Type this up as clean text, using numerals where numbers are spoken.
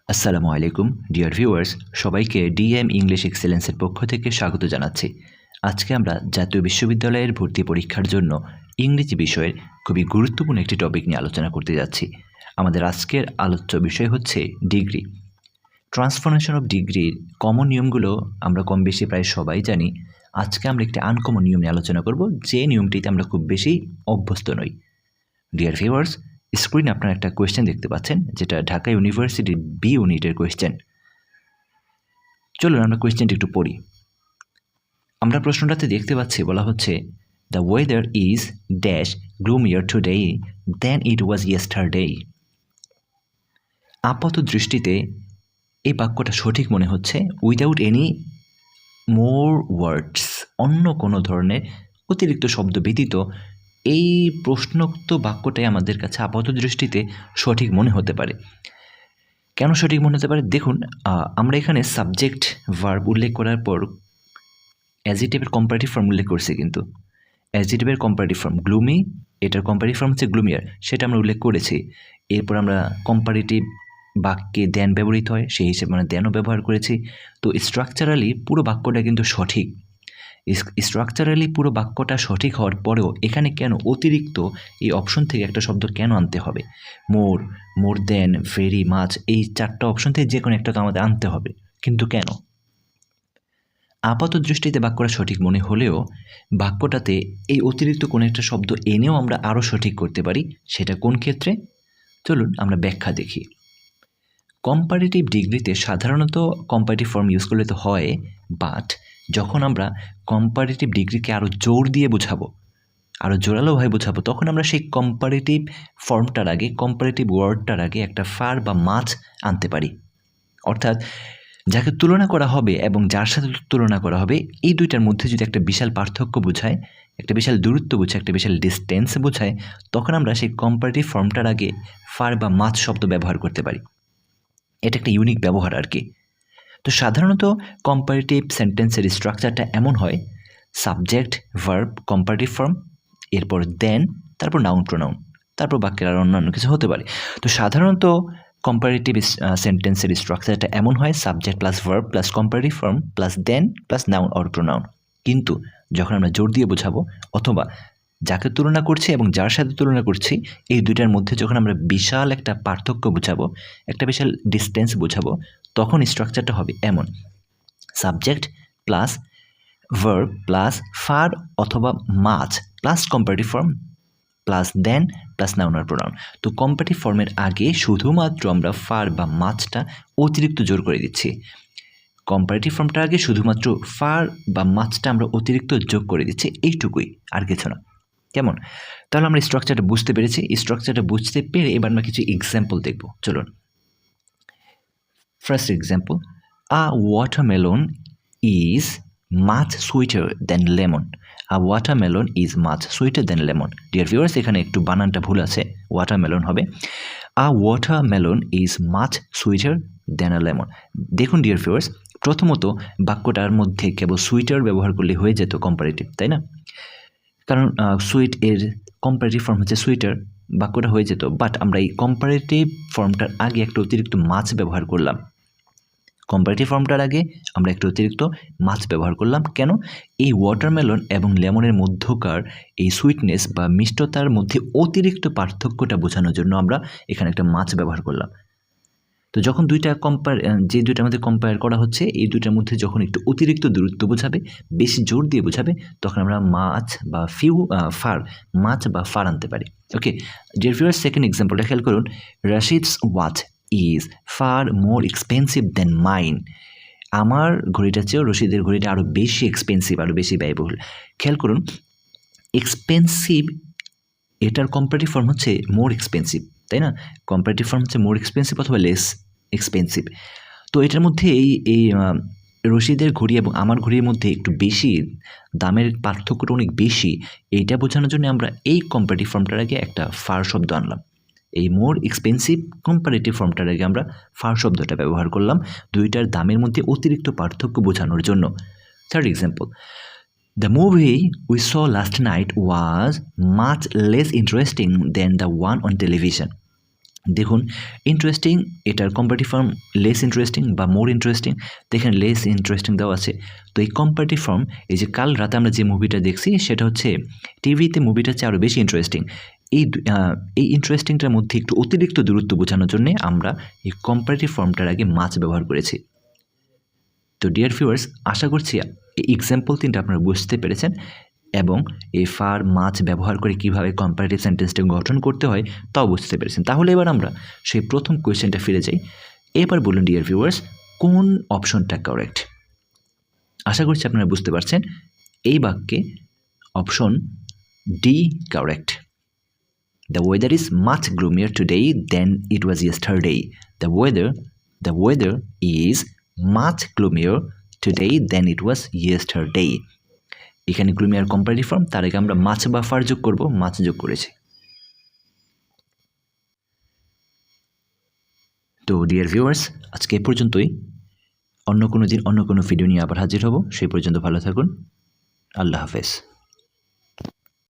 আসসালামু আলাইকুম dear viewers, সবাইকে ডিএম ইংলিশ এক্সেলেন্সের পক্ষ থেকে স্বাগত জানাচ্ছি। আজকে আমরা জাতীয় বিশ্ববিদ্যালয়ের ভর্তি পরীক্ষার জন্য ইংরেজি বিষয়ের খুবই গুরুত্বপূর্ণ একটি টপিক নিয়ে আলোচনা করতে যাচ্ছি। আমাদের আজকের আলোচ্য বিষয় হচ্ছে ডিগ্রি। ট্রান্সফরমেশন অফ ডিগ্রির কমন নিয়মগুলো আমরা কম বেশি প্রায় সবাই জানি। আজকে আমরা একটি আনকমন নিয়ম নিয়ে আলোচনা করব, যে নিয়মটিতে আমরা খুব বেশি অভ্যস্ত নই। ডিয়ার ভিউয়ার্স, স্ক্রিনে আপনারা একটা কোয়েশ্চেন দেখতে পাচ্ছেন, যেটা ঢাকা ইউনিভার্সিটির বি ইউনিটের কোয়েশ্চেন। চলুন আমরা কোয়েশ্চেনটি একটু পড়ি। আমরা প্রশ্নটাতে দেখতে পাচ্ছি, বলা হচ্ছে the weather is dash gloomier today than it was yesterday. আপাত দৃষ্টিতে এই বাক্যটা সঠিক মনে হচ্ছে উইদাউট এনি মোর ওয়ার্ডস, অন্য কোনো ধরনের অতিরিক্ত শব্দ ব্যতীত এই প্রশ্নোক্ত বাক্যটাই আমাদের কাছে আপাত দৃষ্টিতে সঠিক মনে হতে পারে। কেন সঠিক মনে হতে পারে? দেখুন, আমরা এখানে সাবজেক্ট ভার্ব উল্লেখ করার পর অ্যাডজেক্টিভের কম্পারেটিভ ফর্ম উল্লেখ করছি, কিন্তু অ্যাডজেক্টিভের কম্পারেটিভ ফর্ম গ্লুমি, এটার কম্পারেটিভ ফর্ম হচ্ছে গ্লুমিয়ার, সেটা আমরা উল্লেখ করেছি। এরপর আমরা কম্পারেটিভ বাক্যে দেন ব্যবহৃত হয়, সেই হিসেবে আমরা দেনও ব্যবহার করেছি। তো স্ট্রাকচারালি পুরো বাক্যটা কিন্তু সঠিক। স্ট্রাকচারালি পুরো বাক্যটা সঠিক হওয়ার পরেও এখানে কেন অতিরিক্ত এই অপশন থেকে একটা শব্দ কেন আনতে হবে? মোর দেন, ভেরি মাচ, এই চারটা অপশন থেকে যে কোনো একটা তো আমাদের আনতে হবে, কিন্তু কেন? আপাত দৃষ্টিতে বাক্যটা সঠিক মনে হলেও বাক্যটাতে এই অতিরিক্ত কোনো একটা শব্দ এনেও আমরা আরও সঠিক করতে পারি। সেটা কোন ক্ষেত্রে? চলুন আমরা ব্যাখ্যা দেখি। কম্পারেটিভ ডিগ্রিতে সাধারণত কম্পারেটিভ ফর্ম ইউজ করলে তো হয়, বাট যখন আমরা কম্পারেটিভ ডিগ্রিকে আরও জোর দিয়ে বোঝাবো, আরও জোরালোভাবে বোঝাবো, তখন আমরা সেই কম্পারেটিভ ফর্মটার আগে, কম্পারেটিভ ওয়ার্ডটার আগে একটা ফার বা মাছ আনতে পারি। অর্থাৎ যাকে তুলনা করা হবে এবং যার সাথে তুলনা করা হবে, এই দুইটার মধ্যে যদি একটা বিশাল পার্থক্য বোঝায়, একটা বিশাল দূরত্ব বোঝায়, একটা বিশাল ডিস্টেন্স বোঝায়, তখন আমরা সেই কম্পারেটিভ ফর্মটার আগে ফার বা মাছ শব্দ ব্যবহার করতে পারি। এটা একটা ইউনিক ব্যবহার আর কি। তো সাধারণত কম্পারেটিভ সেন্টেন্সের স্ট্রাকচারটা এমন হয়: সাবজেক্ট, ভার্ব, কম্পারেটিভ ফর্ম, এরপর দেন, তারপর নাউন প্রোনাউন, তারপর বাক্যের আর অন্যান্য কিছু হতে পারে। তো সাধারণত কম্পারেটিভ সেন্টেন্সের স্ট্রাকচারটা এমন হয়: subject plus verb plus comparative form plus than plus noun or pronoun. কিন্তু যখন আমরা জোর দিয়ে বোঝাবো অথবা যাকে তুলনা করছি এবং যার সাথে তুলনা করছি, এই দুইটার মধ্যে যখন আমরা বিশাল একটা পার্থক্য বোঝাবো, একটা বিশাল ডিস্টেন্স বোঝাবো, তখন স্ট্রাকচারটা হবে এমন: subject plus verb plus far অথবা much plus comparative form plus than plus noun আর প্রোনাউন। তো কম্পারেটিভ ফর্মের আগে শুধুমাত্র আমরা ফার বা মাছটা অতিরিক্ত জোর করে দিচ্ছি। কম্পারেটিভ ফর্মটার আগে শুধুমাত্র ফার বা মাছটা আমরা অতিরিক্ত যোগ করে দিচ্ছি, এইটুকুই, আর কিছু না। কেমন? তাহলে আমরা স্ট্রাকচারটা বুঝতে পেরেছি। স্ট্রাকচারটা বুঝতে পেরে এবার আমরা কিছু এক্সাম্পল দেখব। চলুন। First example, a watermelon is much sweeter than lemon. A watermelon is much sweeter than lemon. Dear viewers, এখানে একটু বানানটা ভুল আছে, ওয়াটারমেলন হবে a watermelon is much sweeter than a lemon. দেখুন ডিয়ার ভিউয়ার্স, প্রথমত বাক্যটার মধ্যে কেবল সুইটার ব্যবহার করলে হয়ে যেত কম্পারেটিভ, তাই না? কারণ সুইট এর কম্পারেটিভ ফর্ম হচ্ছে সুইটার, বাক্যটা হয়ে যেত। বাট আমরা এই কম্পারেটিভ ফর্মটার আগে একটা অতিরিক্ত মাছ ব্যবহার করলাম। কম্পারেটিভ ফর্মটার আগে আমরা একটা অতিরিক্ত মাছ ব্যবহার করলাম। কেন? এই ওয়াটারমেলন এবং লেমনের মধ্যকার এই সুইটনেস বা মিষ্টতার মধ্যে অতিরিক্ত পার্থক্যটা বোঝানোর জন্য আমরা এখানে একটা মাছ ব্যবহার করলাম। তো যখন যে দুইটার মধ্যে কম্পেয়ার করা হচ্ছে, এই দুইটার মধ্যে যখন একটু অতিরিক্ত দূরত্ব বোঝাবে, বেশি জোর দিয়ে বোঝাবে, তখন আমরা মাছ বা মাছ বা ফার আনতে পারি। ওকে ডিয়ার ভিউয়ার্স, সেকেন্ড এক্সাম্পলটা খেয়াল করুন। Rashid's watch is far more expensive than mine. আমার ঘড়িটার চেয়েও রশিদের ঘড়িটা আরও বেশি এক্সপেন্সিভ, আরও বেশি ব্যয়বহুল। খেয়াল করুন, এক্সপেন্সিভ এটার কম্পারেটিভ ফর্ম হচ্ছে মোর এক্সপেন্সিভ, তাই না? কম্পারেটিভ ফর্ম হচ্ছে মোর এক্সপেন্সিভ অথবা লেস এক্সপেন্সিভ। তো এটার মধ্যে এই রশিদের ঘড়ি এবং আমার ঘড়ির মধ্যে একটু বেশি দামের পার্থক্যটা অনেক বেশি, এইটা বোঝানোর জন্য আমরা এই কম্পারেটিভ ফর্মটার আগে একটা ফার শব্দ আনলাম। এই মোর এক্সপেন্সিভ কম্পারেটিভ ফর্মটার আগে আমরা ফার শব্দটা ব্যবহার করলাম দুইটার দামের মধ্যে অতিরিক্ত পার্থক্য বোঝানোর জন্য। Third example, The movie we saw last night was much less interesting than the one on television. দেখুন ইন্টারেস্টিং, এটার কম্পারেটিভ ফর্ম লেস ইন্টারেস্টিং বা মোর ইন্টারেস্টিং। দেখেন লেস ইন্টারেস্টিং দেওয়া আছে। তো এই কম্পারেটিভ ফর্ম, এই যে কাল রাতে আমরা যে মুভিটা দেখছি সেটা হচ্ছে টিভিতে মুভিটা হচ্ছে আরও বেশি ইন্টারেস্টিং। এই ইন্টারেস্টিংটার মধ্যে একটু অতিরিক্ত দূরত্ব বোঝানোর জন্যে আমরা এই কম্পারেটিভ ফর্মটার আগে মাছ ব্যবহার করেছি। তো ডিয়ার ভিউয়ার্স, আশা করছি এই এক্সাম্পল 3টা আপনারা বুঝতে পেরেছেন এবং এই ফার মাছ ব্যবহার করে কীভাবে কম্পারেটিভ সেন্টেন্সটা গঠন করতে হয় তাও বুঝতে পেরেছেন। তাহলে এবার আমরা সেই প্রথম কোয়েশ্চেনটা ফিরে যাই। এবার বলুন ডিয়ার ভিউয়ার্স, কোন অপশনটা কারেক্ট? আশা করছি আপনারা বুঝতে পারছেন এই বাক্যে option D correct. The weather is much gloomier today than it was yesterday. The weather is much gloomier today than it was yesterday. এখানে গ্লুমিয়ার কম্পারেটিভ ফর্ম, তার আগে আমরা মাছ বা ফার যোগ করব, মাছ যোগ করেছি। তো ডিয়ার ভিউয়ার্স, আজকে এ পর্যন্তই। অন্য কোনো দিন অন্য কোনো ভিডিও নিয়ে আবার হাজির হব। সেই পর্যন্ত ভালো থাকুন। আল্লাহ হাফেজ।